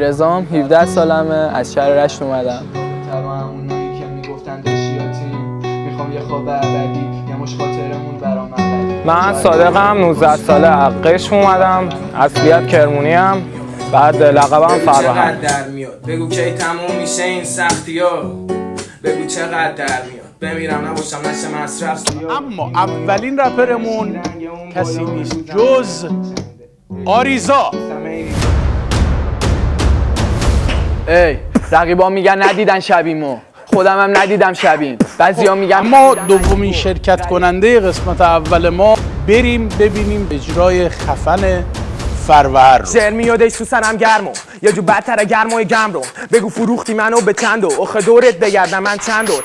علیرضام، 17 سالمه، از شهر رشت اومدم. اونایی که میگفتن داشتیاتیم میخوام یه خواب ابدی یه مش خاطرمون برام ابدی. من صادقم، 19 ساله، از قشم اومدم، اصلیت کرمونی ام، بعد لقبم فروهر. در میاد بگو کی تموم میشه این سختی‌ها، بگو چقدر در میاد بمیرم نباشم نشه مصرف. اما اولین رپرمون کسی نیست جز آریزا. ای رقیبا میگن ندیدن شبیمو، خودم هم ندیدم شبیم. بعضیا میگن اما دومین شرکت کننده قسمت اول ما بریم ببینیم اجرای خفن فروهر رو. شعر میاد ای سوسنم گرمو، یه جو بدتر گرمای گم رو، بگو فروختی منو به چندو، آخه دورت بگردم من چند دور